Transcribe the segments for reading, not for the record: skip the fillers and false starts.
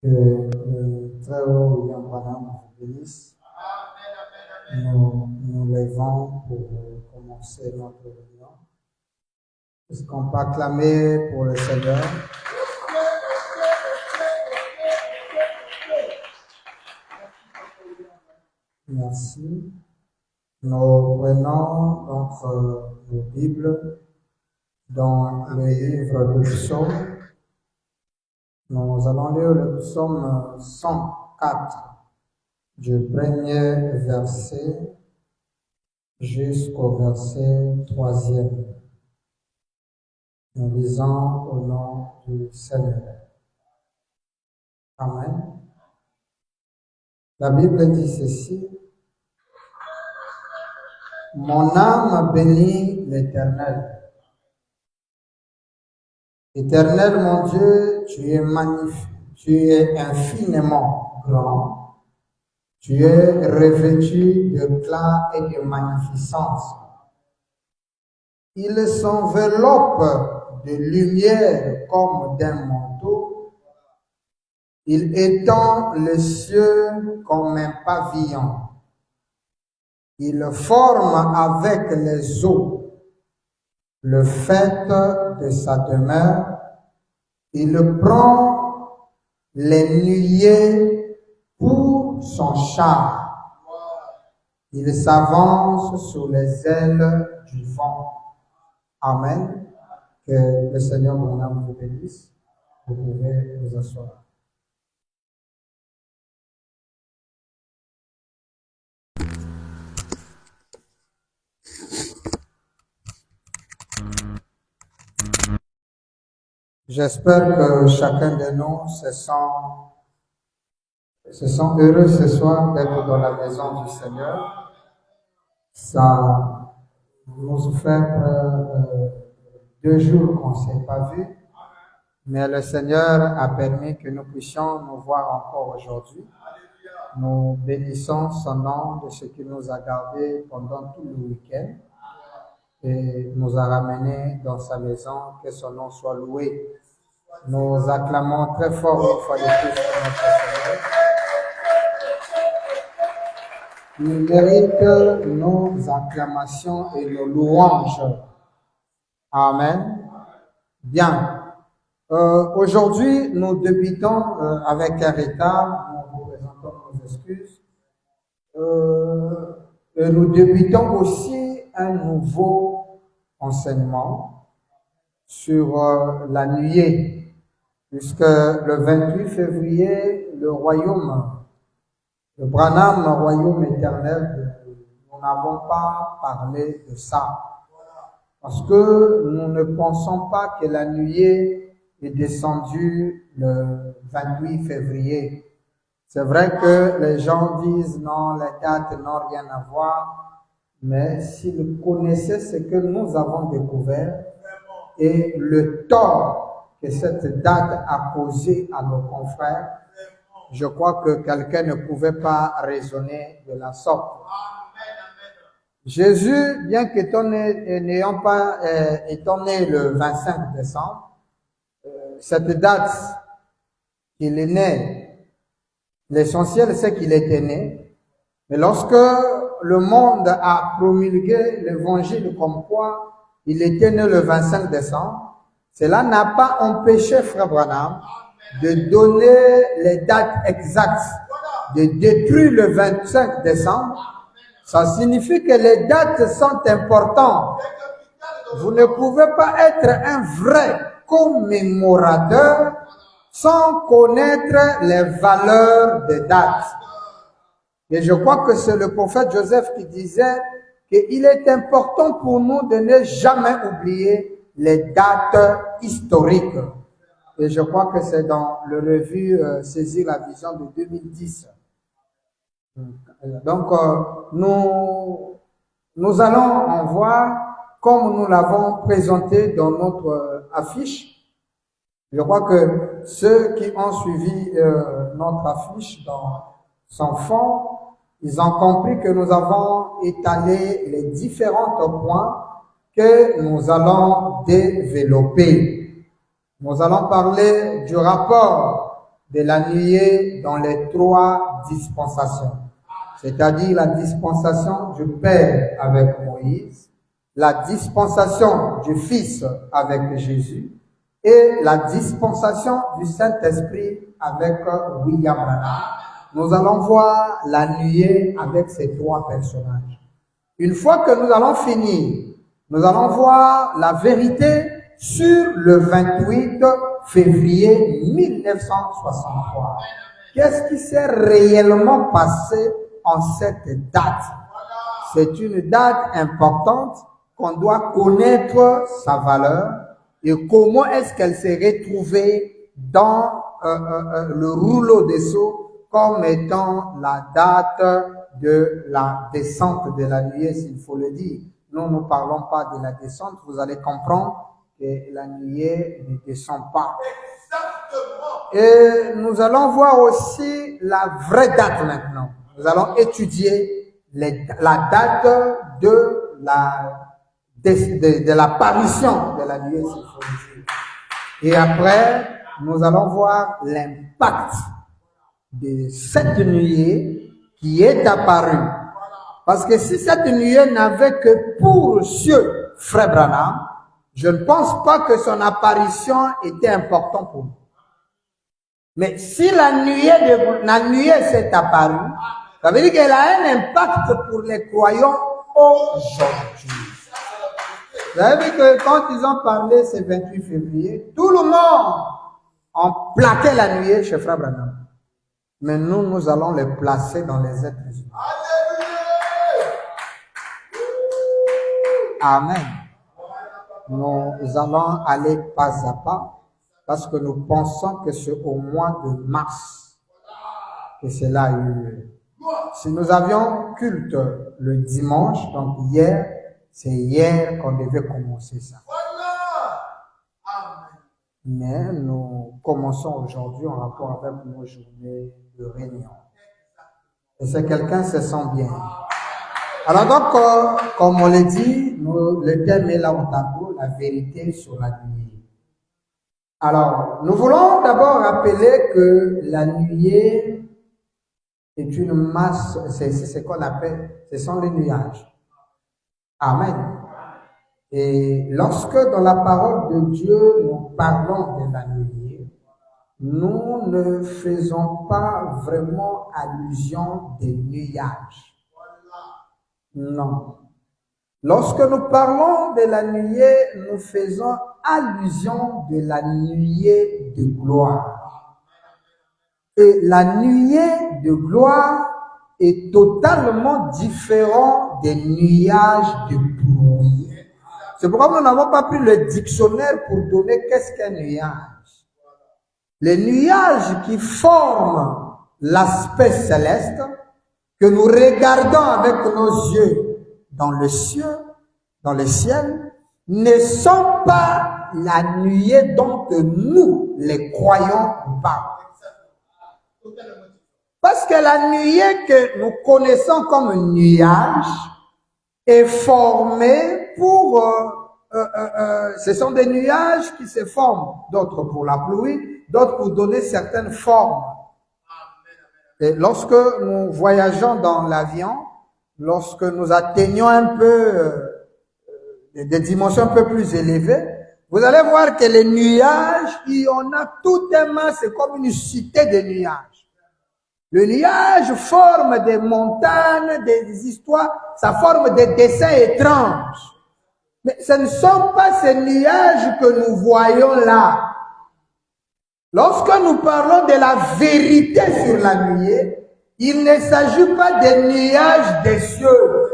Que le Très-Haut William Branham vous bénisse. Nous levons pour commencer notre réunion. Est-ce qu'on peut acclamer pour le Seigneur? Merci. Nous prenons donc nos Bibles dans le livre de Psaumes. Nous allons lire le psaume 104 du premier verset jusqu'au verset 3e. Nous lisons au nom du Seigneur. Amen. La Bible dit ceci: Mon âme bénit l'Éternel. Éternel mon Dieu, tu es magnifique, tu es infiniment grand, tu es revêtu d'éclat et de magnificence. Il s'enveloppe de lumière comme d'un manteau, il étend les cieux comme un pavillon, il forme avec les eaux le faîte de sa demeure, il prend les nuées pour son char, il s'avance sur les ailes du vent. Amen. Que le Seigneur mon âme vous bénisse. Vous pouvez vous asseoir. J'espère que chacun de nous se sent heureux ce soir d'être dans la maison du Seigneur. Ça nous fait 2 jours qu'on ne s'est pas vu, mais le Seigneur a permis que nous puissions nous voir encore aujourd'hui. Nous bénissons son nom de ce qu'il nous a gardés pendant tout le week-end et nous a ramenés dans sa maison. Que son nom soit loué. Nous acclamons très fort une fois de plus notre Seigneur. Il mérite nos acclamations et nos louanges. Amen. Bien. Aujourd'hui, nous débutons avec un retard. Nous vous présentons nos excuses. Et nous débutons aussi un nouveau enseignement sur la nuée, puisque le 28 février, le Branham, royaume éternel, nous n'avons pas parlé de ça, parce que nous ne pensons pas que la nuée est descendue le 28 février. C'est vrai que les gens disent non, les dates n'ont rien à voir, mais s'ils connaissaient ce que nous avons découvert et le tort que cette date a causé à nos confrères, je crois que quelqu'un ne pouvait pas raisonner de la sorte. Jésus, bien qu'étant né le 25 décembre, cette date qu'il est né, l'essentiel c'est qu'il était né, mais lorsque le monde a promulgué l'évangile comme quoi il était né le 25 décembre, cela n'a pas empêché Frère Branham de donner les dates exactes, de détruire le 25 décembre. Ça signifie que les dates sont importantes. Vous ne pouvez pas être un vrai commémorateur sans connaître les valeurs des dates. Et je crois que c'est le prophète Joseph qui disait qu'il est important pour nous de ne jamais oublier les dates historiques. Et je crois que c'est dans le revue Saisir la vision de 2010. Donc, nous allons en voir comme nous l'avons présenté dans notre affiche. Je crois que ceux qui ont suivi notre affiche dans son fond, ils ont compris que nous avons étalé les différents points que nous allons développer. Nous allons parler du rapport de la nuée dans les 3 dispensations. C'est-à-dire la dispensation du Père avec Moïse, la dispensation du Fils avec Jésus et la dispensation du Saint-Esprit avec William Branham. Nous allons voir la nuée avec ces 3 personnages. Une fois que nous allons finir, nous allons voir la vérité sur le 28 février 1963. Qu'est-ce qui s'est réellement passé en cette date? C'est une date importante qu'on doit connaître sa valeur et comment est-ce qu'elle s'est retrouvée dans le rouleau des sceaux comme étant la date de la descente de la nuée, s'il faut le dire. Nous ne parlons pas de la descente, vous allez comprendre que la nuée ne descend pas. Et nous allons voir aussi la vraie date maintenant. Nous allons étudier la date de l'apparition de la nuée, s'il faut le dire. Et après, nous allons voir l'impact de cette nuée qui est apparue. Parce que si cette nuée n'avait que pour cieux Frère Branham, je ne pense pas que son apparition était importante pour nous. Mais si la nuée s'est apparue, ça veut dire qu'elle a un impact pour les croyants aujourd'hui. Vous avez vu que quand ils ont parlé ce 28 février, tout le monde a plaqué la nuée chez Frère Branham. Mais nous allons les placer dans les êtres humains. Amen. Nous allons aller pas à pas parce que nous pensons que c'est au mois de mars que cela a eu lieu. Si nous avions culte le dimanche, donc hier, c'est hier qu'on devait commencer ça. Mais nous commençons aujourd'hui en rapport avec nos journées de réunion. Et si quelqu'un se sent bien. Alors donc, comme on l'a dit, le thème est là au tableau, la vérité sur la nuée. Alors, nous voulons d'abord rappeler que la nuée est une masse, c'est ce qu'on appelle, ce sont les nuages. Amen. Et lorsque dans la parole de Dieu, nous parlons de la nuée, nous ne faisons pas vraiment allusion des nuages. Non. Lorsque nous parlons de la nuée, nous faisons allusion de la nuée de gloire. Et la nuée de gloire est totalement différente des nuages de pluie. C'est pourquoi nous n'avons pas pris le dictionnaire pour donner qu'est-ce qu'un nuage. Les nuages qui forment l'aspect céleste, que nous regardons avec nos yeux dans le ciel, ne sont pas la nuée dont nous, les croyants, parlons. Parce que la nuée que nous connaissons comme un nuage est formée pour... ce sont des nuages qui se forment, d'autres pour la pluie, d'autres pour donner certaines formes. Et lorsque nous voyageons dans l'avion, lorsque nous atteignons un peu des dimensions un peu plus élevées, vous allez voir que les nuages, il y en a tout un masse, c'est comme une cité de nuages. Le nuage forme des montagnes, des histoires, ça forme des dessins étranges. Mais ce ne sont pas ces nuages que nous voyons là. Lorsque nous parlons de la vérité sur la nuée, il ne s'agit pas des nuages des cieux.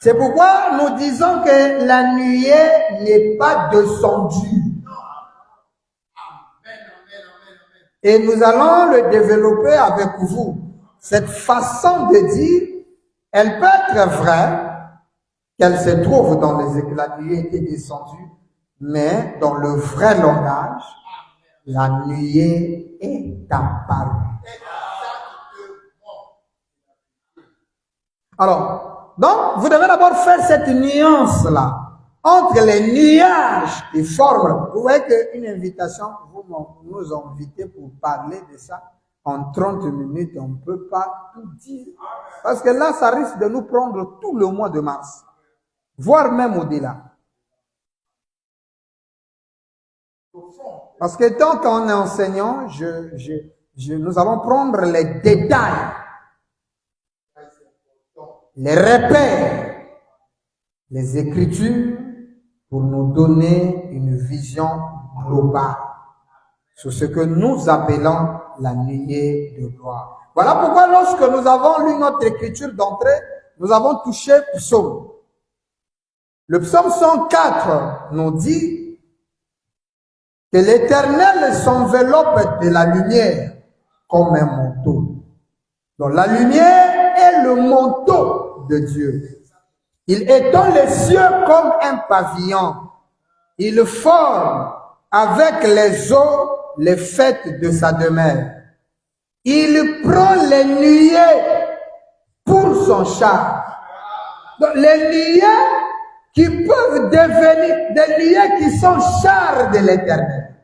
C'est pourquoi nous disons que la nuée n'est pas descendue. Et nous allons le développer avec vous. Cette façon de dire, elle peut être vraie, qu'elle se trouve dans les écrits, la nuée était descendue, mais dans le vrai langage, la nuée est apparue. Alors, donc, vous devez d'abord faire cette nuance-là. entre les nuages qui forment. Vous voyez qu'une invitation, vous nous invitez pour parler de ça. En 30 minutes, on ne peut pas tout dire. Parce que là, ça risque de nous prendre tout le mois de mars. Voire même au-delà. Parce que tant qu'on est enseignant, nous allons prendre les détails, les repères, les écritures pour nous donner une vision globale sur ce que nous appelons la nuée de gloire. Voilà pourquoi lorsque nous avons lu notre écriture d'entrée, nous avons touché psaume. Le psaume 104 nous dit que l'Éternel s'enveloppe de la lumière comme un manteau. Donc la lumière est le manteau de Dieu. Il étend les cieux comme un pavillon. Il forme avec les eaux les fêtes de sa demeure. Il prend les nuées pour son char. Donc les nuées qui peuvent devenir des nuées qui sont chars de l'Éternel.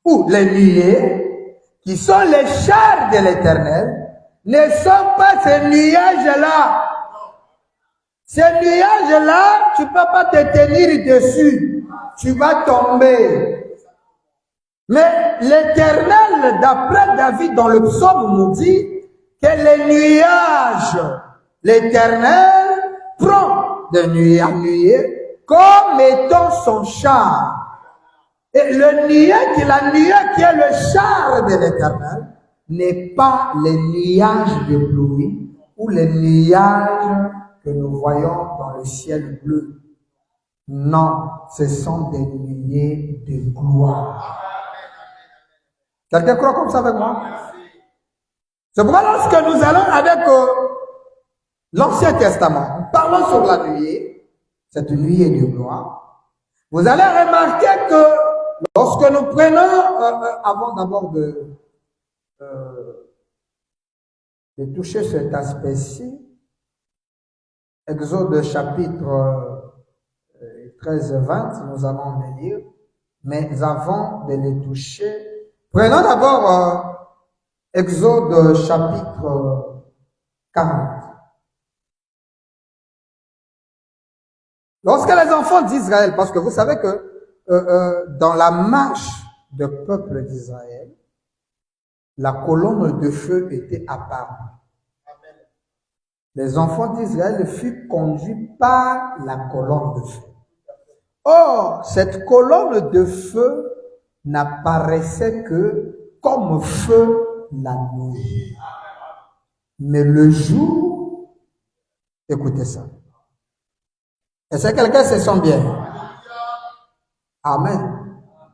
Ou les nuées qui sont les chars de l'Éternel ne sont pas ces nuages-là. Ces nuages-là, tu ne peux pas te tenir dessus. Tu vas tomber. Mais l'Éternel, d'après David dans le psaume, nous dit que les nuages, l'Éternel prend de nuée à nuée comme étant son char. Et le nuée, la nuée qui est le char de l'Éternel, n'est pas les nuages de pluie ou les nuages que nous voyons dans le ciel bleu. Non, ce sont des nuées de gloire. Quelqu'un croit comme ça avec moi? C'est pourquoi lorsque nous allons avec l'Ancien Testament, nous parlons sur la nuée, cette nuée de gloire, vous allez remarquer que lorsque nous prenons, avant d'abord de toucher cet aspect-ci, Exode chapitre 13-20, nous allons les lire, mais avant de les toucher, prenons d'abord Exode chapitre 40. Lorsque les enfants d'Israël, parce que vous savez que dans la marche du peuple d'Israël, la colonne de feu était apparue. Les enfants d'Israël furent conduits par la colonne de feu. Or, cette colonne de feu n'apparaissait que comme feu la nuit. Mais le jour, écoutez ça. Est-ce que quelqu'un se sent bien? Amen.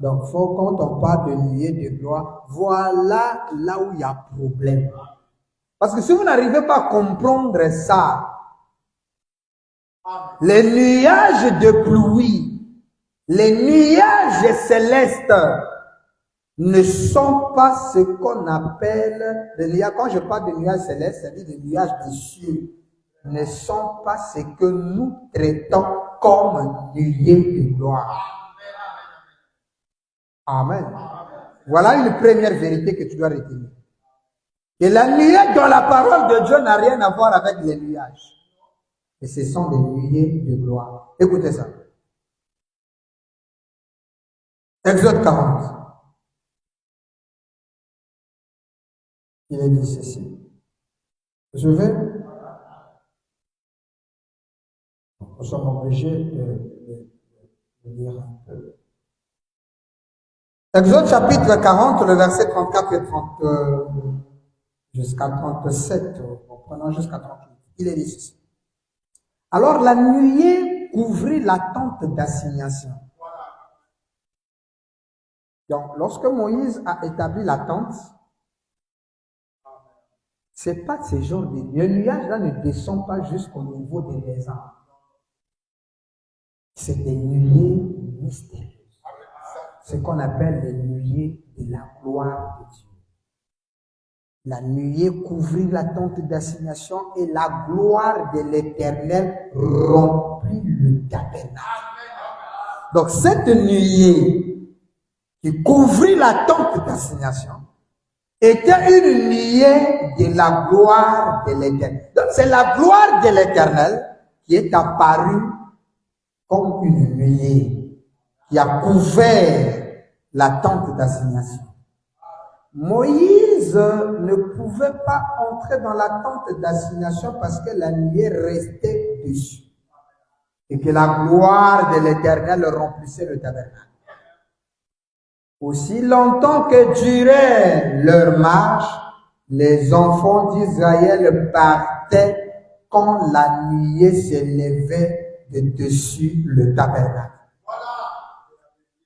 Donc, quand on parle de nuée de gloire, voilà là où il y a problème. Parce que si vous n'arrivez pas à comprendre ça, les nuages de pluie, les nuages célestes ne sont pas ce qu'on appelle les nuages. Quand je parle de nuages célestes, c'est-à-dire des nuages des cieux, ne sont pas ce que nous traitons comme nuée de gloire. Amen. Voilà une première vérité que tu dois retenir. Et la nuée dans la parole de Dieu n'a rien à voir avec les nuages. Et ce sont des nuées de gloire. Écoutez ça. Exode 40. Il est dit ceci. Je vais. Nous sommes obligés de lire un peu. Exode chapitre 40, le verset 34 et 30, jusqu'à 37, prenons jusqu'à 38. Il est dit ceci. Alors la nuée couvrit la tente d'assignation. Donc, lorsque Moïse a établi la tente, c'est pas ce genre de nuée. Le nuage-là ne descend pas jusqu'au niveau des maisons. C'est des nuées mystérieuses. Ce qu'on appelle les nuées de la gloire de Dieu. La nuée couvrit la tente d'assignation et la gloire de l'Éternel remplit le tabernacle. Donc cette nuée qui couvrit la tente d'assignation était une nuée de la gloire de l'Éternel. Donc c'est la gloire de l'Éternel qui est apparue comme une nuée qui a couvert la tente d'assignation. Moïse ne pouvait pas entrer dans la tente d'assignation parce que la nuée restait dessus et que la gloire de l'Éternel remplissait le tabernacle. Aussi longtemps que durait leur marche, les enfants d'Israël partaient quand la nuée s'élevait de dessus le tabernacle.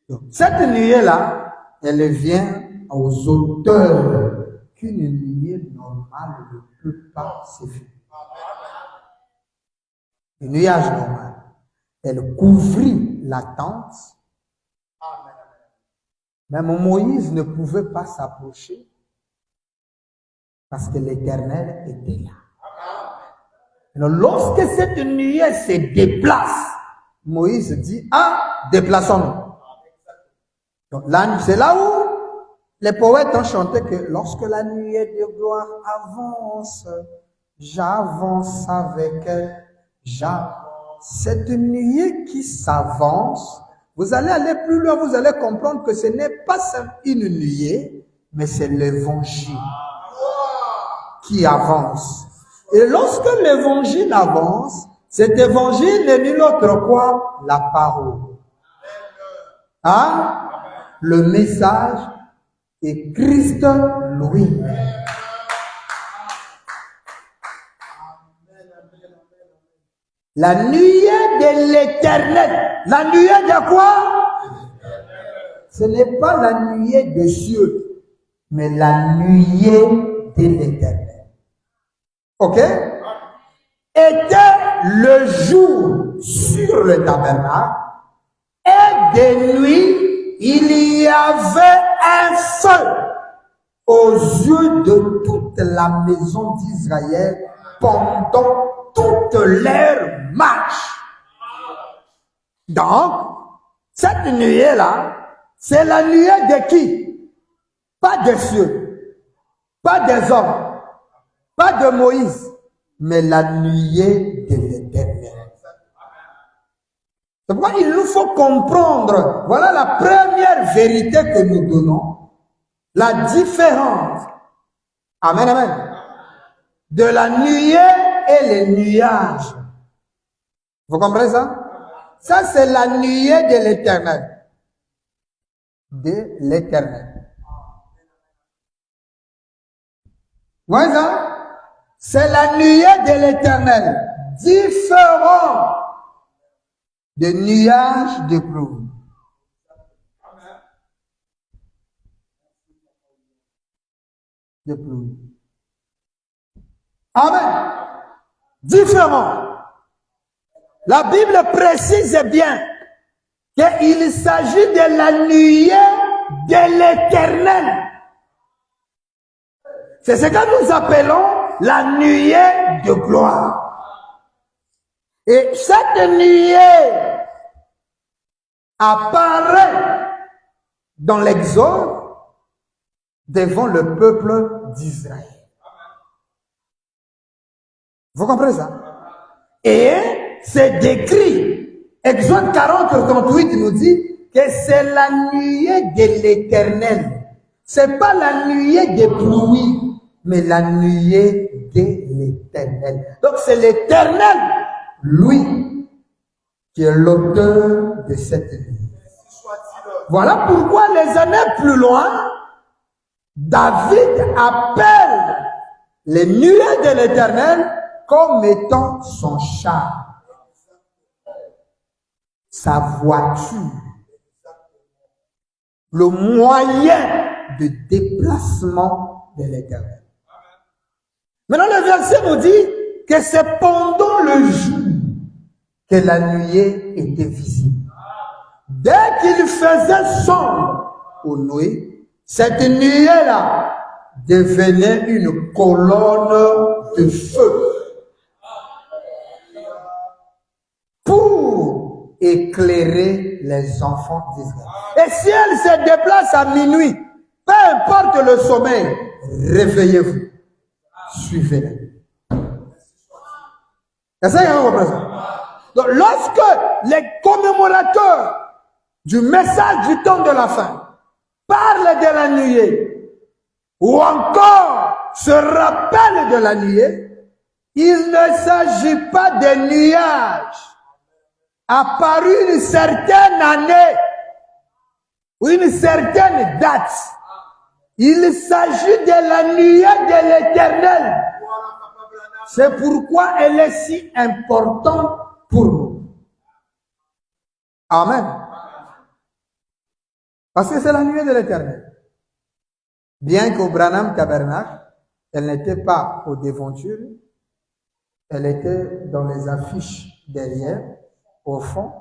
Donc, cette nuée-là, elle vient aux auteurs qu'une nuée normale ne peut pas se faire. Le nuage normal, elle couvrit la tente. Même Moïse ne pouvait pas s'approcher parce que l'Éternel était là. Alors, lorsque cette nuée se déplace, Moïse dit, ah, déplaçons-nous. Donc là, c'est là où les poètes ont chanté que lorsque la nuée de gloire avance, j'avance avec elle. Cette nuée qui s'avance, vous allez aller plus loin, vous allez comprendre que ce n'est pas une nuée, mais c'est l'évangile qui avance. Et lorsque l'évangile avance, cet évangile n'est nul autre quoi? La parole. Hein? Le message est Christ lui-même. La nuée de l'Éternel. La nuée de quoi? Ce n'est pas la nuée des cieux, mais la nuée de l'Éternel. Ok? Était le jour sur le tabernacle et de nuit, il y avait un feu aux yeux de toute la maison d'Israël pendant toute leur marche. Donc, cette nuée-là, c'est la nuée de qui? Pas des cieux, pas des hommes, pas de Moïse, mais la nuée de l'Éternel. C'est pourquoi il nous faut comprendre, voilà la première vérité que nous donnons, la différence, amen, amen, de la nuée et les nuages. Vous comprenez ça? Ça, c'est la nuée de l'Éternel. De l'Éternel. Vous voyez ça? C'est la nuée de l'Éternel. Différent des nuages de pluie. De pluie. Amen. Différent. La Bible précise bien qu'il s'agit de la nuée de l'Éternel. C'est ce que nous appelons la nuée de gloire. Et cette nuée apparaît dans l'Exode devant le peuple d'Israël. Vous comprenez ça? Et c'est décrit. Exode 40-38 nous dit que c'est la nuée de l'Éternel. C'est pas la nuée des pluies, mais la nuée de l'Éternel. Donc c'est l'Éternel, lui, qui est l'auteur de cette nuée. Voilà pourquoi les années plus loin, David appelle les nuées de l'Éternel comme étant son char, sa voiture, le moyen de déplacement de l'Éternel. Maintenant, le verset nous dit que c'est pendant le jour que la nuée était visible. Dès qu'il faisait sombre aux nuées, cette nuée-là devenait une colonne de feu pour éclairer les enfants d'Israël. Et si elle se déplace à minuit, peu importe le sommeil, réveillez-vous. Suivez-la. C'est ça qu'on représente. Donc, lorsque les commémorateurs du message du temps de la fin parlent de la nuée, ou encore se rappellent de la nuée, il ne s'agit pas de nuages apparus une certaine année ou une certaine date. Il s'agit de la nuée de l'Éternel. C'est pourquoi elle est si importante pour nous. Amen. Parce que c'est la nuée de l'Éternel. Bien qu'au Branham Tabernacle, elle n'était pas aux devantures, elle était dans les affiches derrière, au fond.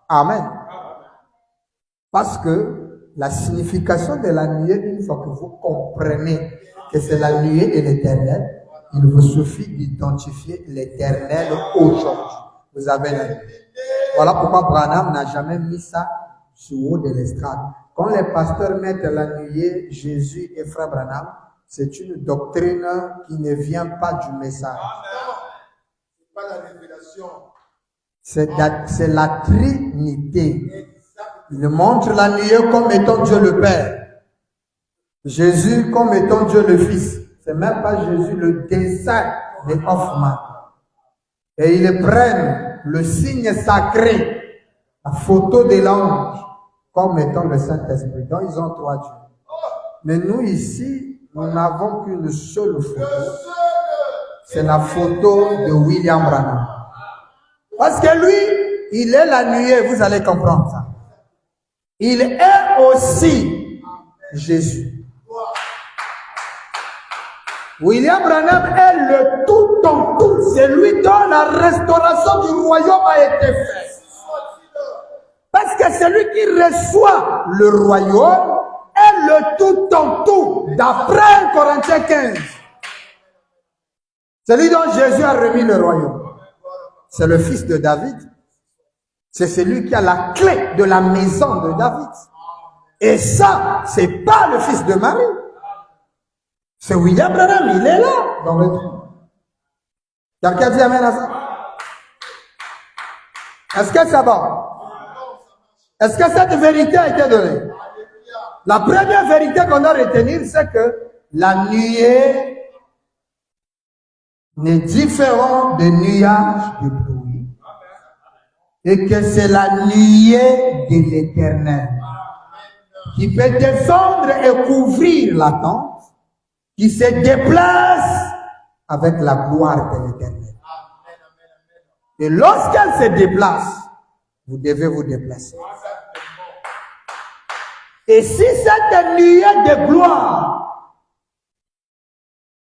Amen. Parce que la signification de la nuée, une fois que vous comprenez que c'est la nuée de l'Éternel, il vous suffit d'identifier l'Éternel aujourd'hui. Vous avez la nuée. Voilà pourquoi Branham n'a jamais mis ça sur haut de l'estrade. Quand les pasteurs mettent la nuée, Jésus et Frère Branham, c'est une doctrine qui ne vient pas du message. C'est pas la révélation. C'est la Trinité. Il montre la nuée comme étant Dieu le Père. Jésus comme étant Dieu le Fils. C'est même pas Jésus le dessein de Hoffman. Et ils prennent le signe sacré, la photo de l'ange, comme étant le Saint-Esprit. Donc ils ont trois dieux. Mais nous ici, nous n'avons qu'une seule photo. C'est la photo de William Branham. Parce que lui, il est la nuée, vous allez comprendre ça. Il est aussi Jésus. William Branham est le tout en tout. C'est lui dont la restauration du royaume a été faite. Parce que c'est lui qui reçoit le royaume est le tout en tout. D'après Corinthiens 15. C'est lui dont Jésus a remis le royaume. C'est le fils de David. C'est celui qui a la clé de la maison de David. Et ça, c'est pas le fils de Marie. C'est William Branham, il est là dans le trône. Quelqu'un dit amen à ça? Est-ce que ça va? Est-ce que cette vérité a été donnée? La première vérité qu'on doit retenir, c'est que la nuée n'est différente des nuages de pluie et que c'est la nuée de l'Éternel qui peut descendre et couvrir la tente, qui se déplace avec la gloire de l'Éternel. Et lorsqu'elle se déplace, vous devez vous déplacer. Et si cette nuée de gloire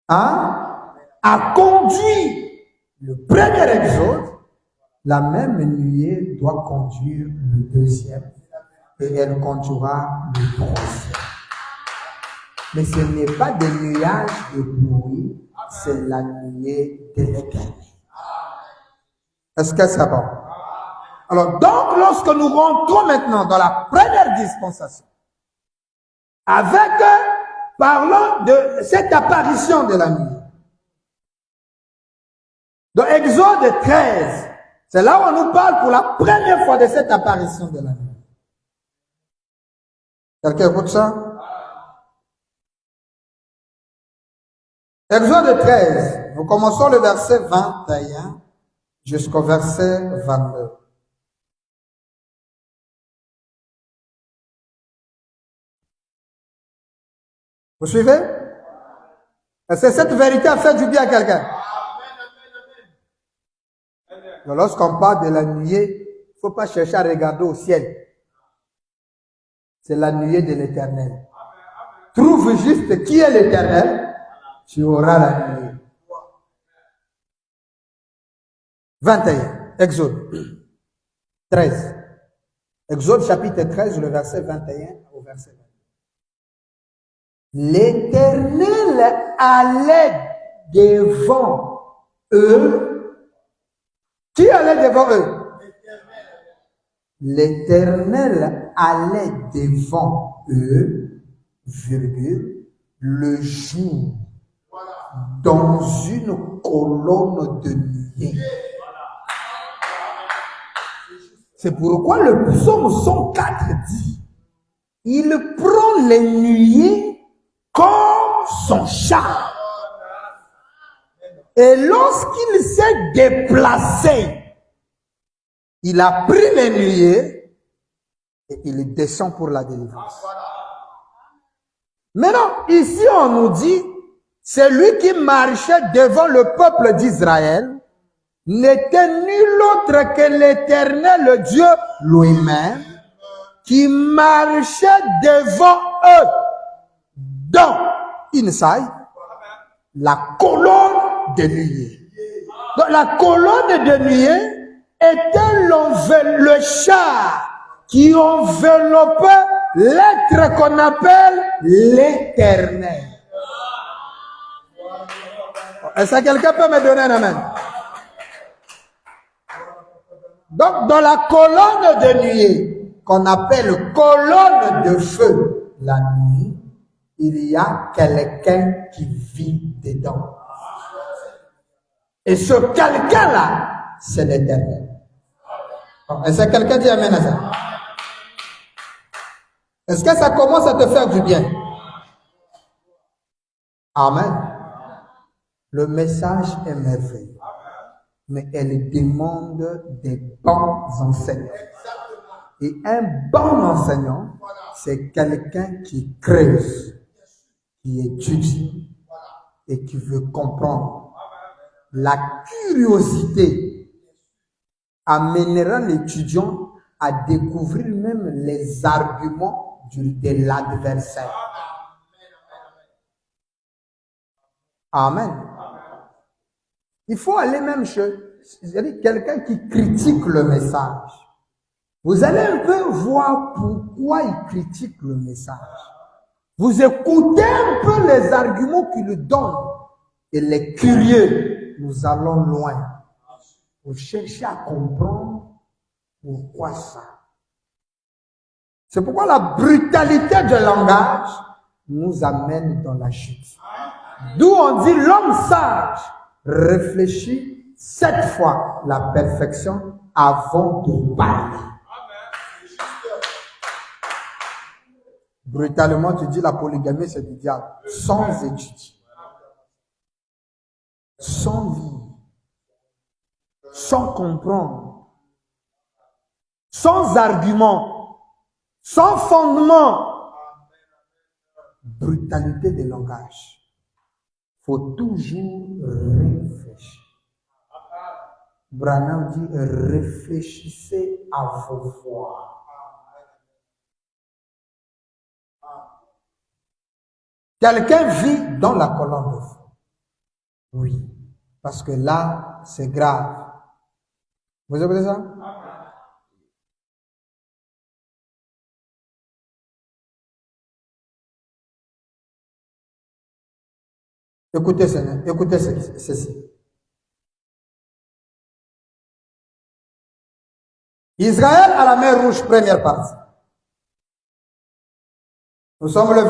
a conduit le premier exode, la même nuée doit conduire le deuxième et elle conduira le troisième. Mais ce n'est pas des nuages de pluie, c'est la nuée de l'Éternel. Est-ce que ça va? Alors, donc, lorsque nous rentrons maintenant dans la première dispensation, parlons de cette apparition de la nuée. Dans Exode 13, c'est là où on nous parle pour la première fois de cette apparition de la nuée. Quelqu'un écoute ça? Exode 13, nous commençons le verset 21 jusqu'au verset 22. Vous suivez? Est-ce que cette vérité a fait du bien à quelqu'un? Lorsqu'on parle de la nuée, il ne faut pas chercher à regarder au ciel. C'est la nuée de l'Éternel. Trouve juste qui est l'Éternel. Tu auras la nuée. 21, Exode 13. Exode chapitre 13, le verset 21 au verset 22. L'Éternel allait devant eux Qui allait devant eux? L'Éternel allait devant eux, virgule, le jour, dans une colonne de nuée. C'est pourquoi le psaume 104 dit, il prend les nuées comme son char. Et lorsqu'il s'est déplacé, il a pris les nuées et il descend pour la délivrance. Maintenant, ici on nous dit, c'est lui qui marchait devant le peuple d'Israël, n'était nul autre que l'Éternel, le Dieu lui-même, qui marchait devant eux dans inside la colonne de nuée. Donc la colonne de nuée était le char qui enveloppait l'être qu'on appelle l'Éternel. Est-ce que quelqu'un peut me donner un amen? Donc, dans la colonne de nuée, qu'on appelle colonne de feu, la nuit, il y a quelqu'un qui vit dedans. Et ce quelqu'un-là, c'est l'Éternel. Est-ce que quelqu'un dit amen à ça? Est-ce que ça commence à te faire du bien? Amen. Le message est merveilleux, mais elle demande des bons enseignants. Et un bon enseignant, c'est quelqu'un qui creuse, qui étudie et qui veut comprendre. La curiosité amènera l'étudiant à découvrir même les arguments de l'adversaire. Amen. Il faut aller même chez quelqu'un qui critique le message. Vous allez un peu voir pourquoi il critique le message. Vous écoutez un peu les arguments qu'il donne. Et les curieux, nous allons loin. Pour chercher à comprendre pourquoi ça. C'est pourquoi la brutalité du langage nous amène dans la chute. D'où on dit l'homme sage réfléchit 7 fois la perfection avant de parler. Brutalement, tu dis la polygamie, c'est du diable. Sans étude, sans lire, sans comprendre, sans argument, sans fondement. Brutalité de langage. Il faut toujours réfléchir. Branham dit, réfléchissez à vos voix. Quelqu'un vit dans la colonne de feu. Oui, parce que là, c'est grave. Vous écoutez ça? Écoutez ceci. Israël à la mer Rouge, première partie. Nous sommes le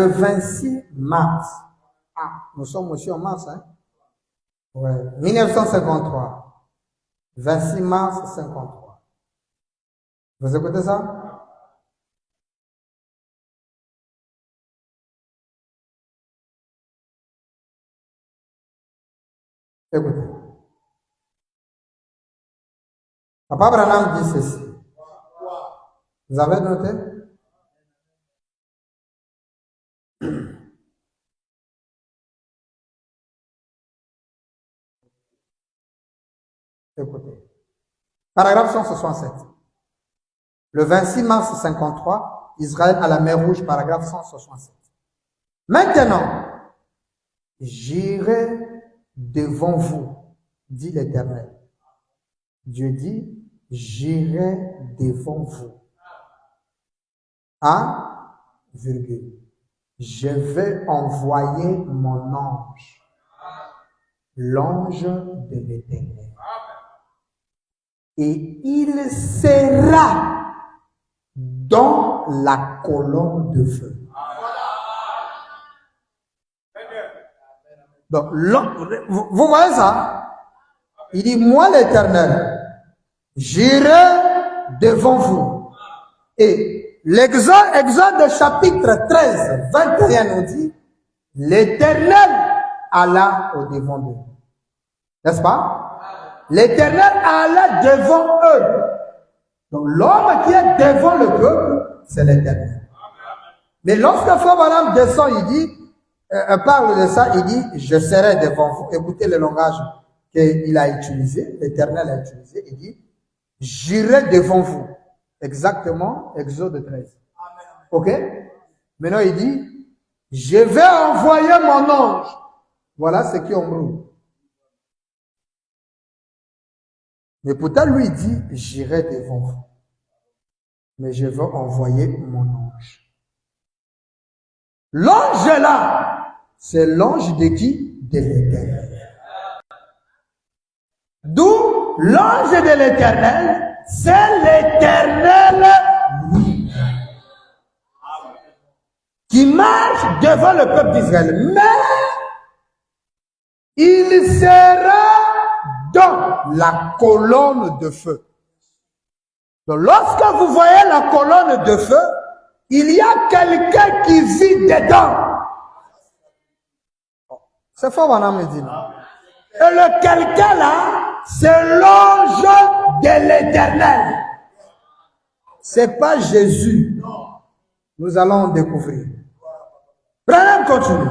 26 mars. Ah, nous sommes aussi en mars, hein? Ouais, 1953. 26 mars 53. Vous écoutez ça? Écoutez. Papa Branham dit ceci. Vous avez noté? Écoutez. Paragraphe 167. Le 26 mars 53, Israël à la mer Rouge, paragraphe 167. Maintenant, j'irai devant vous, dit l'Éternel. Dieu dit, j'irai devant vous. Ah, virgule. Je vais envoyer mon ange, l'ange de l'Éternel. et il sera dans la colonne de feu. Donc, vous voyez ça? Il dit, moi l'Éternel, j'irai devant vous. Et l'Exode chapitre 13, 21 nous dit, l'Éternel alla au-devant d'eux. N'est-ce pas? L'Éternel alla devant eux. Donc l'homme qui est devant le peuple, c'est l'Éternel. Mais lorsque Frère Branham descend, il dit, parle de ça, il dit, je serai devant vous. Écoutez le langage qu'il a utilisé, l'Éternel a utilisé, il dit, j'irai devant vous. Exactement, Exode 13. Ok? Maintenant, il dit, je vais envoyer mon ange. Voilà ce qui ombrou. Mais pourtant, lui, il dit, j'irai devant vous. Mais je vais envoyer mon ange. L'ange là, c'est l'ange de qui? De l'Éternel. D'où l'ange de l'Éternel, c'est l'Éternel qui marche devant le peuple d'Israël. Mais il sera dans la colonne de feu. Donc lorsque vous voyez la colonne de feu, il y a quelqu'un qui vit dedans. C'est fort, madame me dit. Et le quelqu'un là, c'est l'ange de l'Éternel. C'est pas Jésus. Nous allons découvrir. Prenez, continue.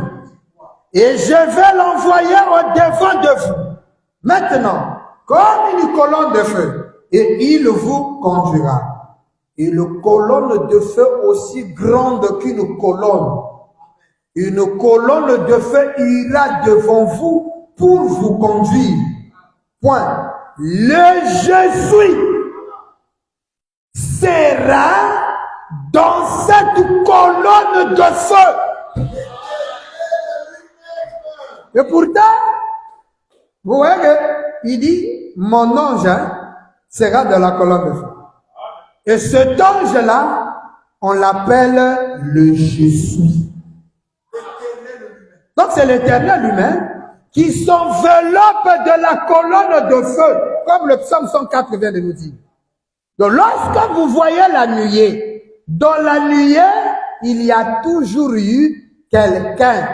Et je vais l'envoyer au-devant de vous. Maintenant, comme une colonne de feu, et il vous conduira. Une colonne de feu aussi grande qu'une colonne. Une colonne de feu ira devant vous pour vous conduire. Point. Le je suis sera dans cette colonne de feu. Et pourtant, vous voyez qu'il dit, mon ange sera dans la colonne de feu. Et cet ange-là, on l'appelle le je suis. Donc c'est l'Éternel lui-même qui s'enveloppe de la colonne de feu, comme le psaume 104 vient de nous dire. Donc lorsque vous voyez la nuée, dans la nuée, il y a toujours eu quelqu'un.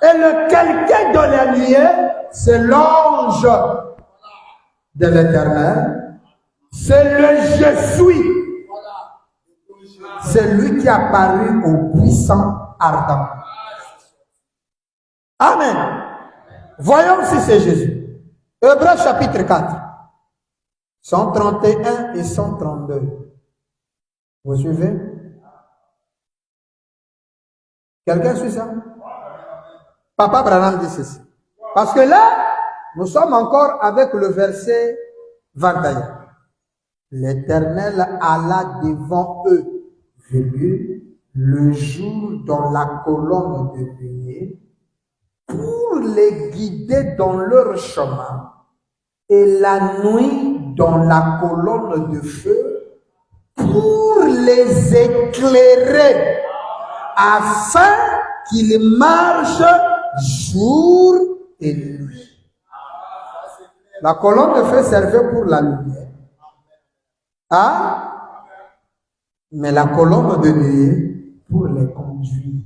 Et le quelqu'un dans la nuée, c'est l'ange de l'Éternel. C'est le je suis. C'est lui qui est apparu au puissant ardent. Amen. Voyons si c'est Jésus. Hébreux chapitre 4. 131 et 132. Vous suivez? Quelqu'un suit ça? Papa Branham dit ceci. Parce que là, nous sommes encore avec le verset 21. L'Éternel alla devant eux, le jour dans la colonne de nuée, pour les guider dans leur chemin, et la nuit dans la colonne de feu, pour les éclairer, afin qu'ils marchent jour et nuit. La colonne de feu servait pour la lumière. Hein? Mais la colonne de nuée pour les conduire.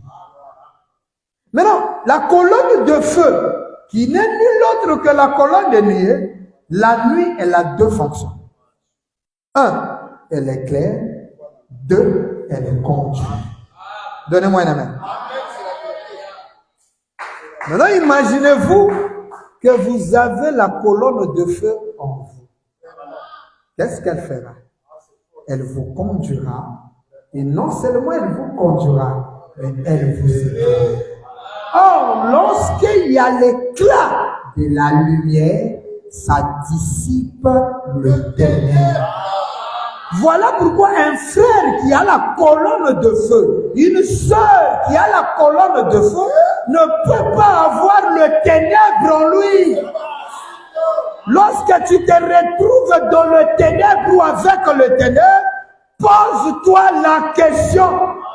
Maintenant, la colonne de feu, qui n'est nulle autre que la colonne de nuée, la nuit, elle a deux fonctions. Un, elle éclaire. Deux, elle conduit. Donnez-moi un amen. Maintenant, imaginez-vous que vous avez la colonne de feu en vous. Qu'est-ce qu'elle fera? Elle vous conduira. Et non seulement elle vous conduira, mais elle vous éclairera. Or, lorsqu'il y a l'éclat de la lumière, ça dissipe le ténèbre. Voilà pourquoi un frère qui a la colonne de feu, une sœur qui a la colonne de feu, ne peut pas avoir le ténèbre en lui. Lorsque tu te retrouves dans le ténèbre ou avec le ténèbre, pose-toi la question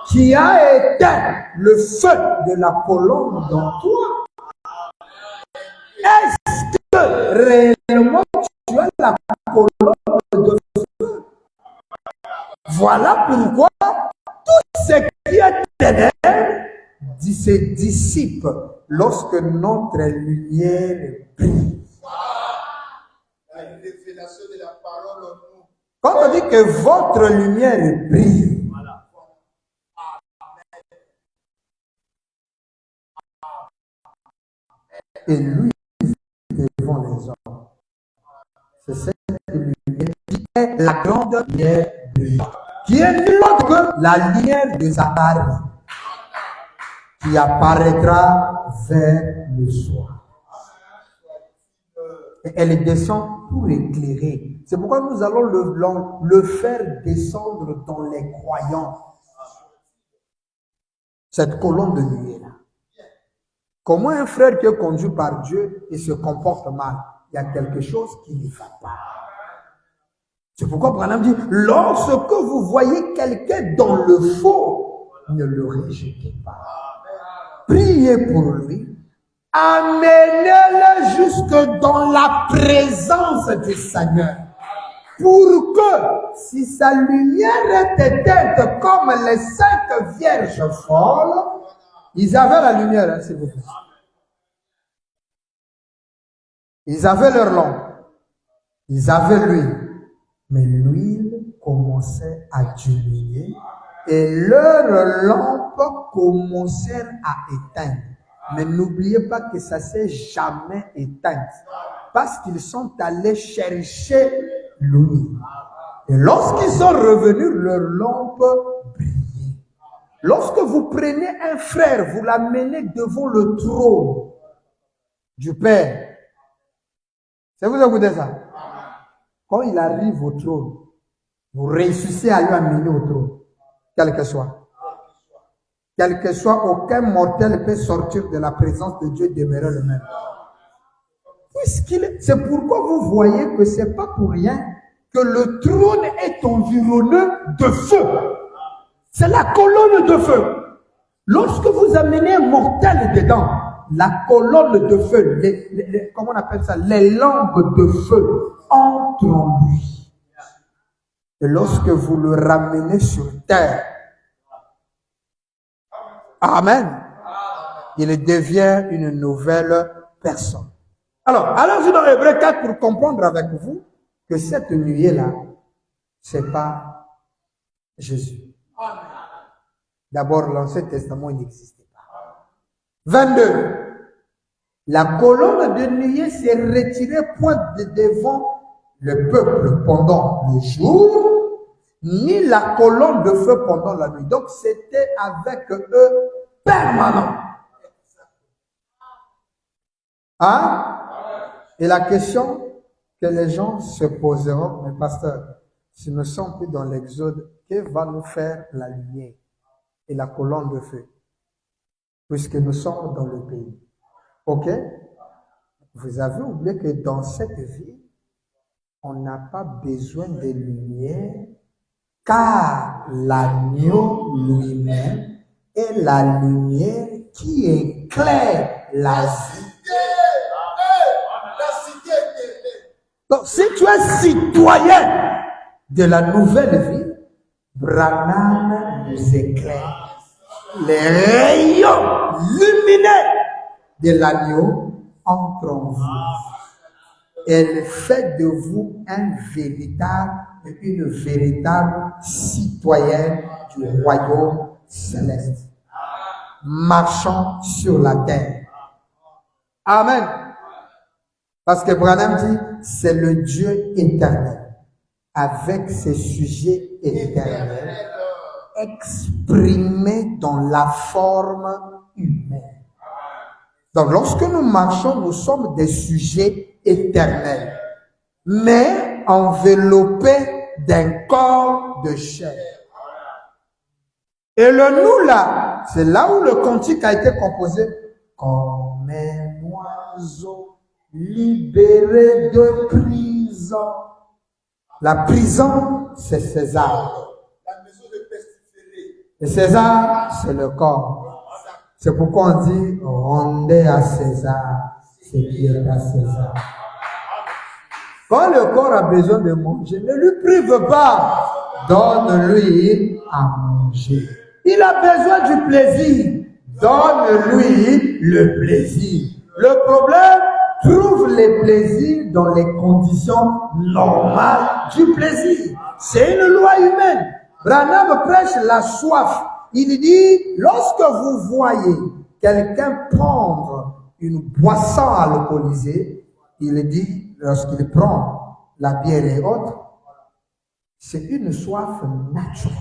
qui a éteint le feu de la colonne dans toi. Est-ce que réellement tu as la colonne de feu? Voilà pourquoi tout ce qui est ténèbre se dissipe lorsque notre lumière brille. La révélation de la parole en nous. Quand on dit que votre lumière brille, et lui devant les hommes, c'est cette lumière qui est la grande lumière brillante, qui est nulle autre que la lumière de Zacharie, qui apparaîtra vers le soir. Et elle descend pour éclairer. C'est pourquoi nous allons le faire descendre dans les croyants. Cette colonne de lumière-là. Comment un frère qui est conduit par Dieu et se comporte mal, il y a quelque chose qui ne va pas. C'est pourquoi Branham dit, lorsque vous voyez quelqu'un dans le faux, ne le rejetez pas. Priez pour lui. Amenez-le jusque dans la présence du Seigneur. Pour que, si sa lumière est éteinte comme les 5 vierges folles, ils avaient la lumière, hein, s'il vous plaît. Ils avaient leur lampe. Ils avaient l'huile. Mais l'huile commençait à diminuer et leurs lampes commencèrent à éteindre. Mais n'oubliez pas que ça ne s'est jamais éteint. Parce qu'ils sont allés chercher l'huile. Et lorsqu'ils sont revenus, leurs lampes brillaient. Lorsque vous prenez un frère, vous l'amenez devant le trône du Père. Ça vous écoutez ça? Quand il arrive au trône, vous réussissez à lui amener au trône, quel que soit. Quel que soit, aucun mortel peut sortir de la présence de Dieu et demeurer le même. C'est pourquoi vous voyez que ce n'est pas pour rien que le trône est environné de feu. C'est la colonne de feu. Lorsque vous amenez un mortel dedans, la colonne de feu, comment on appelle ça, les langues de feu entrent en lui. Et lorsque vous le ramenez sur terre, amen, il devient une nouvelle personne. Alors, allons-y dans Hébreux 4 pour comprendre avec vous que cette nuée-là, ce n'est pas Jésus. D'abord, l'Ancien Testament n'existait pas. 22. La colonne de nuée s'est retirée point de devant le peuple pendant le jour, ni la colonne de feu pendant la nuit. Donc, c'était avec eux permanent. Hein? Et la question que les gens se poseront, mais pasteur, si nous ne sommes plus dans l'Exode, que va nous faire la lumière et la colonne de feu? Puisque nous sommes dans le pays. Ok? Vous avez oublié que dans cette vie, on n'a pas besoin de lumière, car l'agneau lui-même est la lumière qui éclaire la cité. Donc, si tu es citoyen de la nouvelle vie, Branham nous éclaire. Les rayons lumineux de l'agneau entrent en vous. Elle fait de vous une véritable citoyenne du royaume céleste. Marchant sur la terre. Amen. Parce que Branham dit, c'est le Dieu éternel, avec ses sujets éternels, exprimés dans la forme humaine. Donc, lorsque nous marchons, nous sommes des sujets éternels, mais enveloppés d'un corps de chair. Et le nous là, c'est là où le cantique a été composé comme un oiseau libéré de prison. La prison, c'est César. Et César, c'est le corps. C'est pourquoi on dit, rendez à César ce qui est à César. Quand le corps a besoin de manger, ne lui prive pas. Donne-lui à manger. Il a besoin du plaisir. Donne-lui le plaisir. Le problème, trouve les plaisirs dans les conditions normales du plaisir. C'est une loi humaine. Branham prêche la soif. Il dit, lorsque vous voyez quelqu'un prendre une boisson alcoolisée, il dit, lorsqu'il prend la bière et autres, c'est une soif naturelle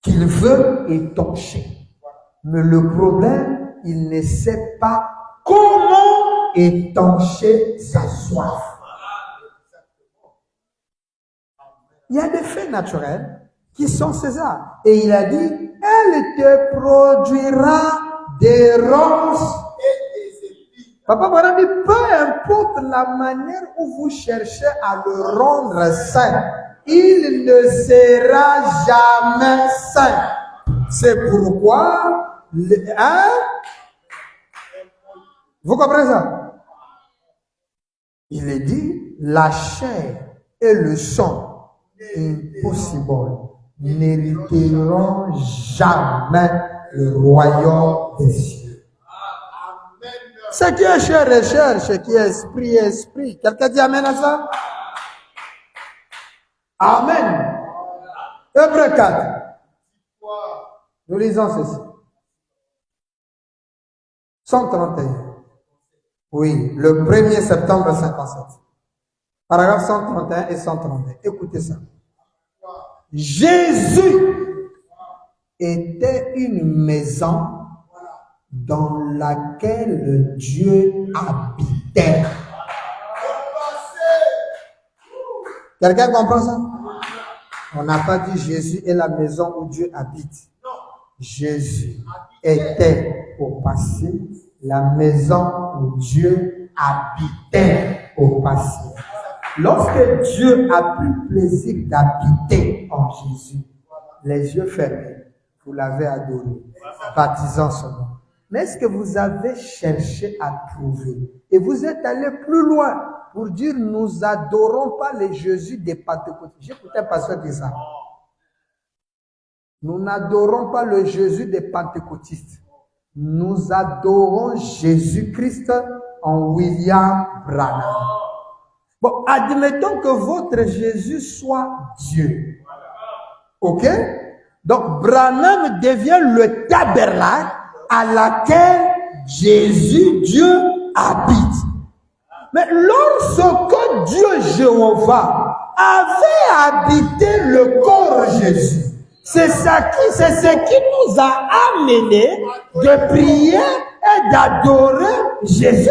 qu'il veut étancher. Mais le problème, il ne sait pas comment étancher sa soif. Il y a des faits naturels qui sont César. Et il a dit, elle te produira des ronces. Papa Branham dit, peu importe la manière où vous cherchez à le rendre saint, il ne sera jamais saint. C'est pourquoi, vous comprenez ça? Il est dit, la chair et le sang, impossible, n'hériteront jamais le royaume des cieux. Ce qui est chair est chair, ce qui est esprit est esprit. Quelqu'un dit amen à ça? Amen. Hébreux 4. Nous lisons ceci. 131. Oui, le 1er septembre 57. Paragraphe 131 et 131. Écoutez ça. Jésus était une maison dans laquelle Dieu habitait. Quelqu'un comprend ça? On n'a pas dit Jésus est la maison où Dieu habite. Jésus était au passé la maison où Dieu habitait au passé. Lorsque Dieu a pris plaisir d'habiter en Jésus, les yeux fermés, vous l'avez adoré, baptisant son nom. Mais est-ce que vous avez cherché à trouver et vous êtes allé plus loin pour dire nous adorons pas les Jésus des Pentecôtistes? J'écoutais un pasteur dire ça. Nous n'adorons pas le Jésus des Pentecôtistes. Nous adorons Jésus-Christ en William Branham. Bon, admettons que votre Jésus soit Dieu. Ok? Donc, Branham devient le tabernacle à laquelle Jésus, Dieu, habite. Mais lorsque Dieu Jéhovah avait habité le corps Jésus, c'est ce qui nous a amené de prier et d'adorer Jésus.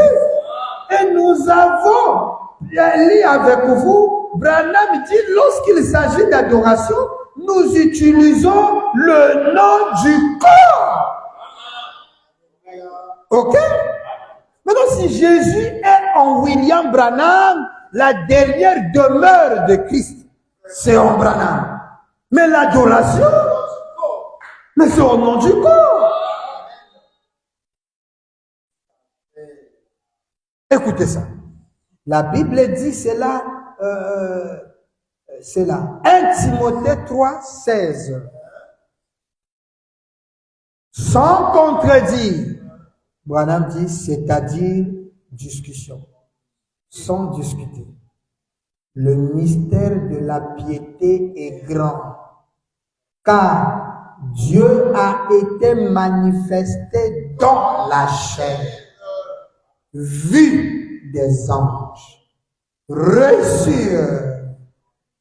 Et nous avons lu avec vous, Branham dit, lorsqu'il s'agit d'adoration, nous utilisons le nom du corps. Ok? Maintenant, si Jésus est en William Branham, la dernière demeure de Christ, c'est en Branham. Mais l'adoration, mais c'est au nom du corps. Écoutez ça. La Bible dit cela, c'est là. 1 Timothée 3, 16. Sans contredire. Branham dit, c'est-à-dire discussion. Sans discuter. Le mystère de la piété est grand. Car Dieu a été manifesté dans la chair, vu des anges, reçu,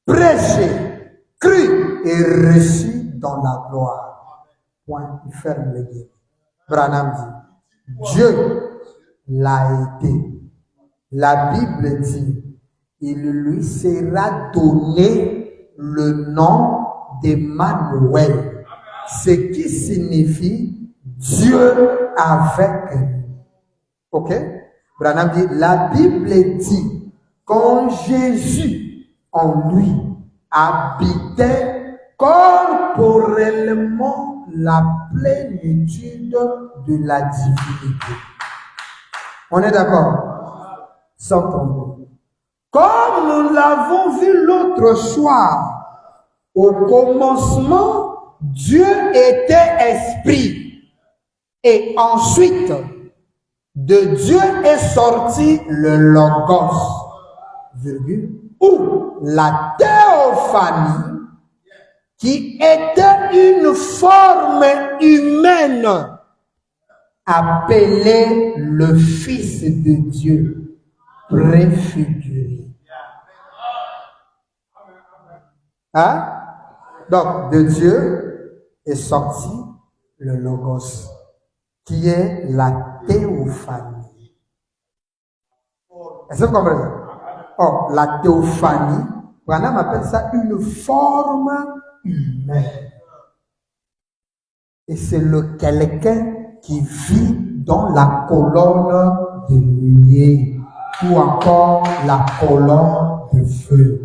prêché, cru et reçu dans la gloire. Point, il ferme le guillemets. Branham dit, Dieu l'a été. La Bible dit, il lui sera donné le nom d'Emmanuel, ce qui signifie Dieu avec nous. Ok? Branham dit, la Bible dit, quand Jésus en lui habitait corporellement la plénitude de la divinité. On est d'accord? Sans tomber. Comme nous l'avons vu l'autre soir, au commencement, Dieu était esprit. Et ensuite, de Dieu est sorti le Logos, virgule, ou la théophanie, qui était une forme humaine, appelée le Fils de Dieu, préfiguré. Hein? Donc, de Dieu est sorti le Logos, qui est la théophanie. Est-ce que vous comprenez? Or, la théophanie, Branham appelle ça une forme humaine. Et c'est le quelqu'un qui vit dans la colonne de nuée ou encore la colonne de feu.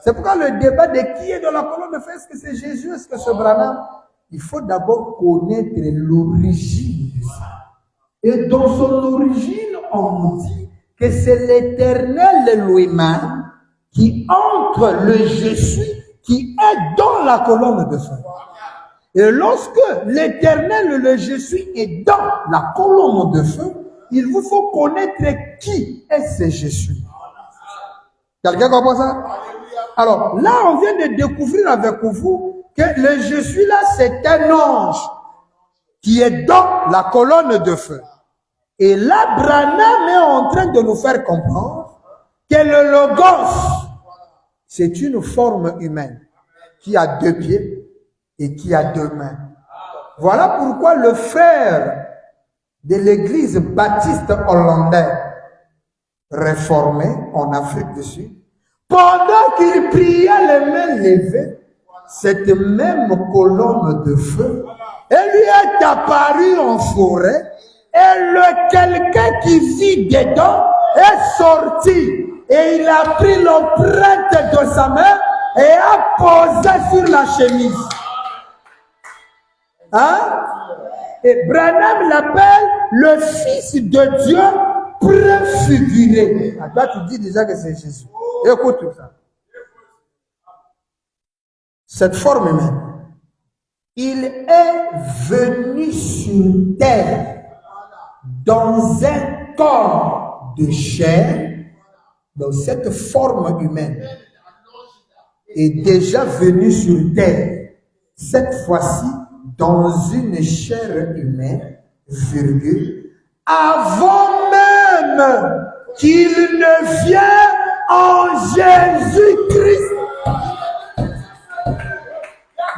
C'est pourquoi le débat de qui est dans la colonne de feu, est-ce que c'est Jésus, est-ce que c'est Branham? Il faut d'abord connaître l'origine de ça. Et dans son origine, on nous dit que c'est l'Éternel lui-même qui entre le je suis, qui est dans la colonne de feu. Et lorsque l'Éternel, le je suis, est dans la colonne de feu, il vous faut connaître qui est ce je suis. Quelqu'un comprend ça? Alors, là, on vient de découvrir avec vous que le je suis là, c'est un ange qui est dans la colonne de feu. Et là, Branham est en train de nous faire comprendre que le Logos, c'est une forme humaine qui a 2 pieds et qui a 2 mains. Voilà pourquoi le frère de l'église baptiste hollandais réformé en Afrique du Sud, pendant qu'il priait les mains levées, cette même colonne de feu, elle lui est apparue en forêt, et le quelqu'un qui vit dedans est sorti, et il a pris l'empreinte de sa main et a posé sur la chemise. Hein? Et Branham l'appelle le Fils de Dieu préfiguré. Ah, toi, tu dis déjà que c'est Jésus. Écoute tout ça. Cette forme humaine, il est venu sur terre dans un corps de chair, dans cette forme humaine, est déjà venu sur terre, cette fois-ci dans une chair humaine, virgule, avant même qu'il ne vienne en Jésus-Christ.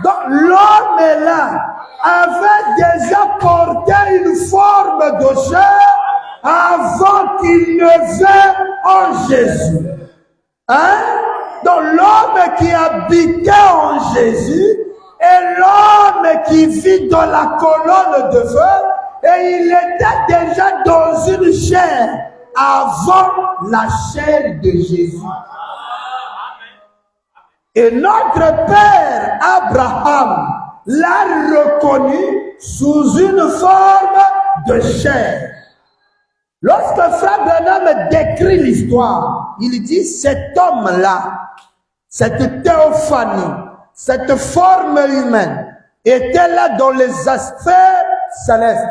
Donc l'homme est là, avait déjà porté une forme de chair avant qu'il ne vienne en Jésus. Hein? Donc l'homme qui habitait en Jésus est l'homme qui vit dans la colonne de feu, et il était déjà dans une chair avant la chair de Jésus. Et notre père Abraham l'a reconnu sous une forme de chair. Lorsque Frère Branham décrit l'histoire, il dit cet homme-là, cette théophanie, cette forme humaine, était là dans les aspects célestes.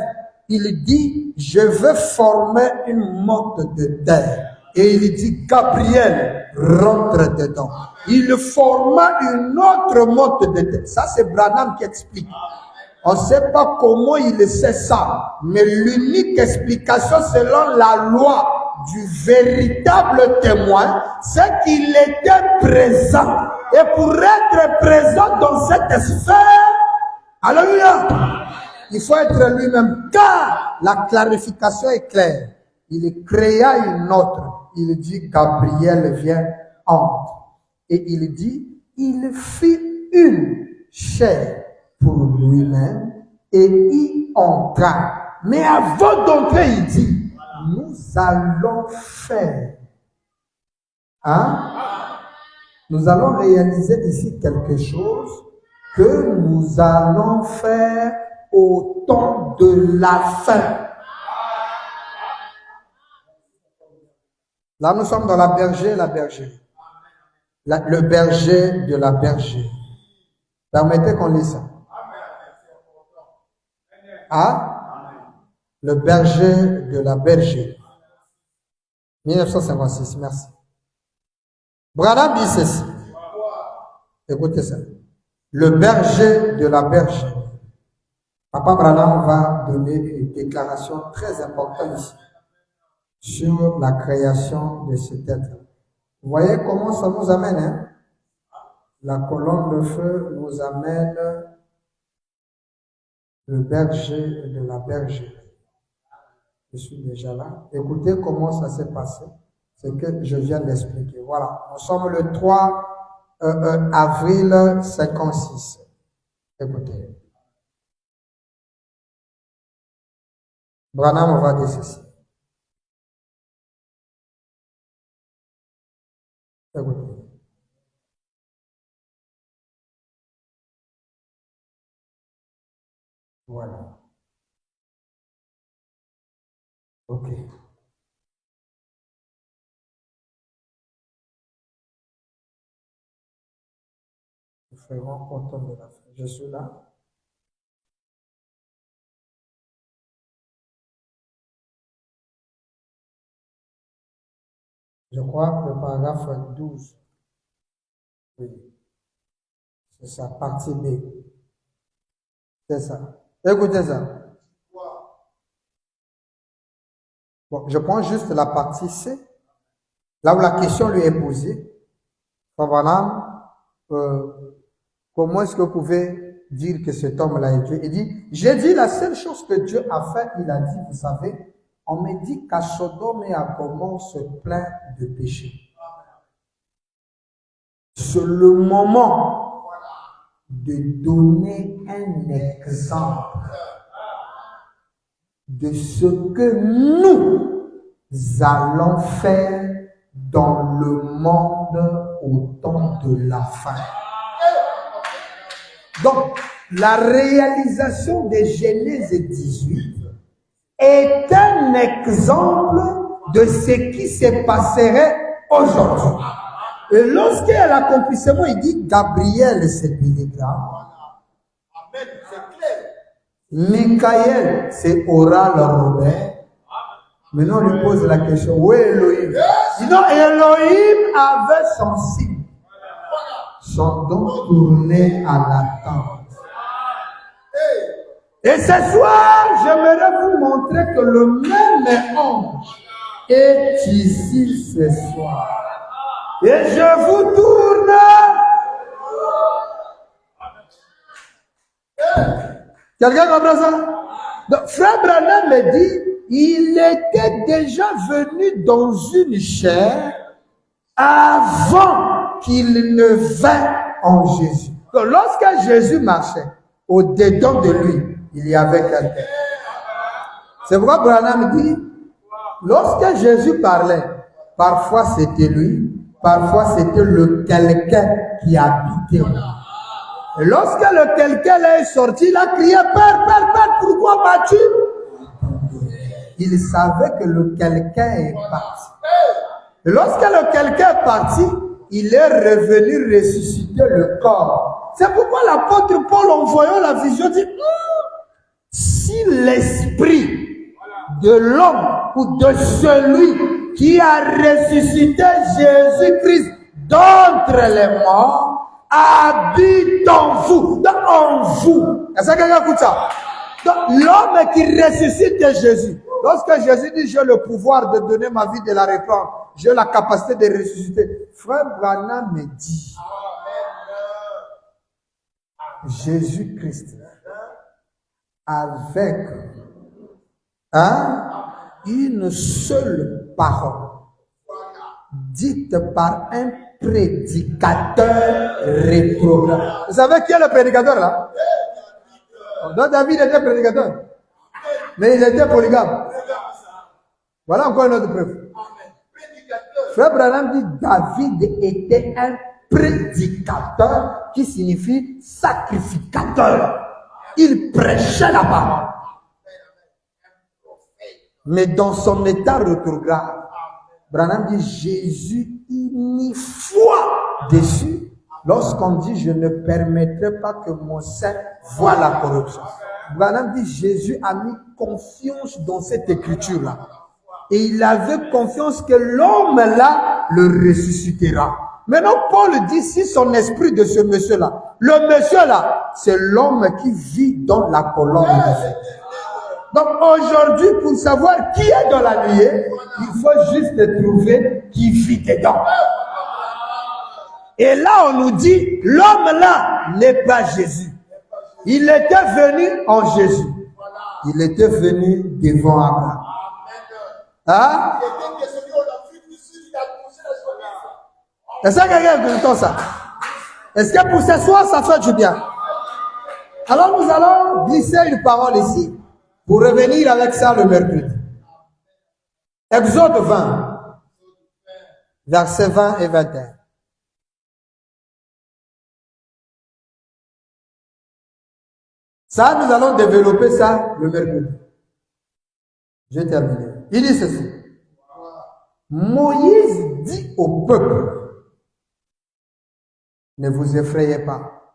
Il dit, je veux former une motte de terre. Et il dit, Gabriel, rentre dedans. Il forma une autre motte de terre. Ça, c'est Branham qui explique. On ne sait pas comment il sait ça, mais l'unique explication selon la loi du véritable témoin, c'est qu'il était présent. Et pour être présent dans cette sphère, alléluia, il faut être lui-même, car la clarification est claire. Il créa une autre. Il dit, Gabriel vient, entre. Et il dit, il fit une chair pour lui-même et y entra. Mais avant d'entrer, il dit, nous allons faire. Hein? Nous allons réaliser ici quelque chose que nous allons faire au temps de la fin. Là, nous sommes dans la berger et la bergerie. Le berger de la bergerie. Permettez qu'on lise ça. Ah, le berger de la bergerie. 1956, merci. Branham dit ceci. Écoutez ça. Le berger de la bergerie. Papa Branham va donner une déclaration très importante ici sur la création de cet être. Vous voyez comment ça nous amène, hein? La colonne de feu nous amène le berger de la bergerie. Je suis déjà là. Écoutez comment ça s'est passé. C'est que je viens d'expliquer. Voilà. Nous sommes le 3 avril 56. Écoutez. Branham va dire ceci. Écoutez. Voilà. Ok. Nous ferons autant de la fin. Je suis là. Je crois le paragraphe 12. Oui. C'est ça, partie B. C'est ça. Écoutez ça. Bon, je prends juste la partie C, là où la question lui est posée. Voilà. Comment est-ce que vous pouvez dire que cet homme-là est Dieu? Il dit, j'ai dit la seule chose que Dieu a fait, il a dit, vous savez, on me dit qu'à Sodome et à Gomorrhe se plaint de péché. C'est le moment de donner un exemple de ce que nous allons faire dans le monde au temps de la fin. Donc, la réalisation de Genèse 18 est un exemple de ce qui se passerait aujourd'hui. Et lorsqu'il y a l'accomplissement, il dit Gabriel, c'est Bénégramme. Amen, c'est clair. Michael, c'est Oral Robert. Maintenant, on lui pose la question, où est Elohim? Sinon, Elohim avait son signe. Son don tourné à l'attente. Et ce soir, j'aimerais vous montrer que le même ange est ici ce soir. Et je vous tourne. Quelqu'un comprend ça? Donc, Frère Branham me dit, il était déjà venu dans une chair avant qu'il ne vint en Jésus. Donc, lorsque Jésus marchait, au-dedans de lui, il y avait quelqu'un. C'est pourquoi Branham dit, lorsque Jésus parlait, parfois c'était lui, parfois c'était le quelqu'un qui habitait en lui. Et lorsque le quelqu'un est sorti, il a crié, Père, Père, Père, pourquoi m'as-tu? Il savait que le quelqu'un est parti. Et lorsque le quelqu'un est parti, il est revenu ressusciter le corps. C'est pourquoi l'apôtre Paul, en voyant la vision, dit, si l'esprit de l'homme ou de celui qui a ressuscité Jésus-Christ d'entre les morts habite en vous, en vous. Est-ce que quelqu'un écoute ça? Donc, l'homme qui ressuscite de Jésus, lorsque Jésus dit j'ai le pouvoir de donner ma vie, de la reprendre, j'ai la capacité de ressusciter, Frère Branham me dit, Jésus-Christ avec une seule parole dite par un prédicateur réprobable. Vous savez qui est le prédicateur là? Donc David était prédicateur, mais il était polygame. Voilà encore une autre preuve. Frère Branham dit David était un prédicateur qui signifie sacrificateur. Il prêchait la parole. Mais dans son état rétrograde, Branham dit Jésus y mit foi dessus lorsqu'on dit je ne permettrai pas que mon sein voie la corruption. Branham dit Jésus a mis confiance dans cette écriture-là. Et il avait confiance que l'homme-là le ressuscitera. Maintenant, Paul dit si son esprit de ce monsieur-là, le monsieur-là, c'est l'homme qui vit dans la colonne de feu. Donc aujourd'hui, pour savoir qui est dans la nuée, il faut juste trouver qui vit dedans. Et là, on nous dit, l'homme-là n'est pas Jésus. Il était venu en Jésus. Il était venu devant Abraham. Hein? Est-ce que quelqu'un entend ça? Est-ce que pour ce soir, ça fait du bien? Alors nous allons glisser une parole ici pour revenir avec ça le mercredi. Exode 20, versets 20 et 21. Ça, nous allons développer ça le mercredi. Je termine. Il dit ceci. Moïse dit au peuple, ne vous effrayez pas,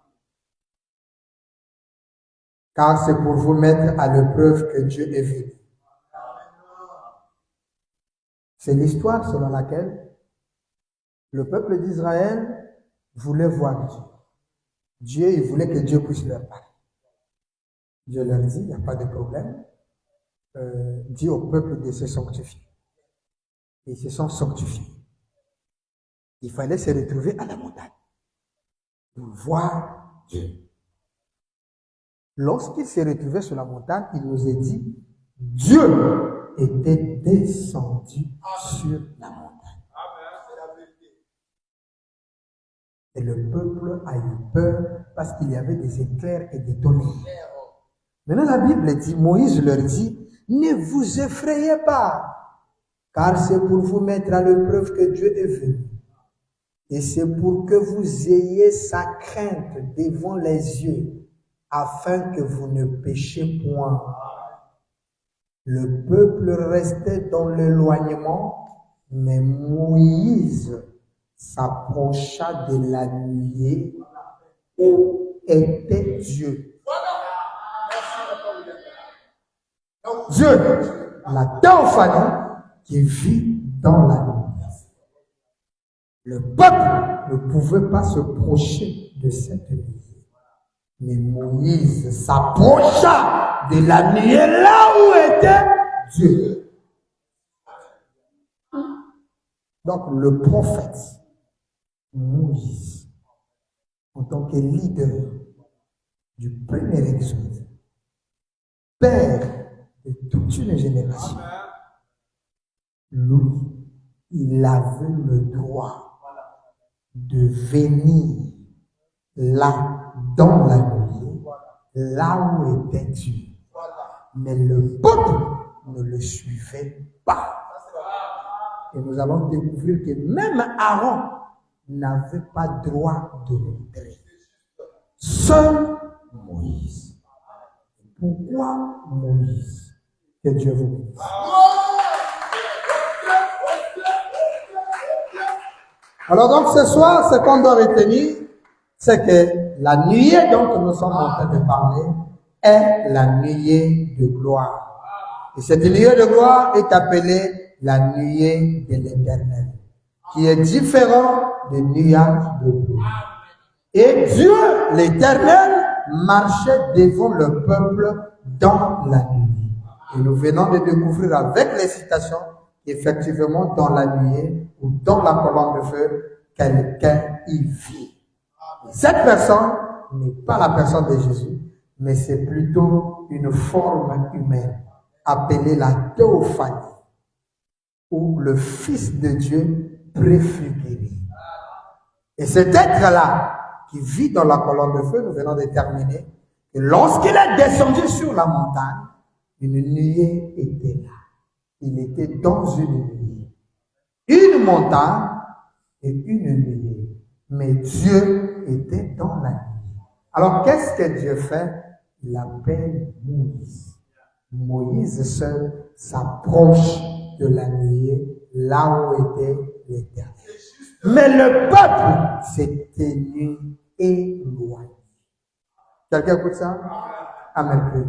car c'est pour vous mettre à l'épreuve que Dieu est venu. C'est l'histoire selon laquelle le peuple d'Israël voulait voir Dieu. Dieu, il voulait que Dieu puisse leur parler. Dieu leur dit, il n'y a pas de problème. Dit au peuple de se sanctifier. Ils se sont sanctifiés. Il fallait se retrouver à la montagne pour voir Dieu. Lorsqu'il s'est retrouvé sur la montagne, il nous a dit, Dieu était descendu sur la montagne. Et le peuple a eu peur parce qu'il y avait des éclairs et des tonnerres. Maintenant, la Bible dit, Moïse leur dit, ne vous effrayez pas, car c'est pour vous mettre à l'épreuve que Dieu est venu. Et c'est pour que vous ayez sa crainte devant les yeux, afin que vous ne péchiez point. Le peuple restait dans l'éloignement, mais Moïse s'approcha de la nuée où était Dieu. Dieu, la théophanie qui vit dans la nuit. Le peuple ne pouvait pas se procher de cette nuée. Mais Moïse s'approcha de la nuée là où était Dieu. Donc le prophète Moïse, en tant que leader du premier exode, père de toute une génération, lui, il avait le droit de venir là, dans la nuit, là où était Dieu. Mais le peuple ne le suivait pas. Et nous allons découvrir que même Aaron n'avait pas droit de rentrer. Seul Moïse. Pourquoi Moïse? Que Dieu vous bénisse. Alors donc ce soir, ce qu'on doit retenir, c'est que la nuée dont nous sommes en train de parler est la nuée de gloire. Et cette nuée de gloire est appelée la nuée de l'Éternel, qui est différente des nuages de gloire. Et Dieu, l'Éternel, marchait devant le peuple dans la nuit. Et nous venons de découvrir avec les citations qu'effectivement dans la nuée ou dans la colonne de feu, quelqu'un y vit. Cette personne n'est pas la personne de Jésus, mais c'est plutôt une forme humaine appelée la théophanie, où le Fils de Dieu préfiguré. Et cet être-là, qui vit dans la colonne de feu, nous venons de terminer, que lorsqu'il est descendu sur la montagne, une nuée était là. il était dans une nuée. Une montagne et une nuée. Mais Dieu était dans la nuée. Alors, qu'est-ce que Dieu fait? Il appelle Moïse. Moïse seul s'approche de la nuée, là où était l'Éternel. Mais le peuple s'est tenu éloigné. Quelqu'un écoute ça? Amen.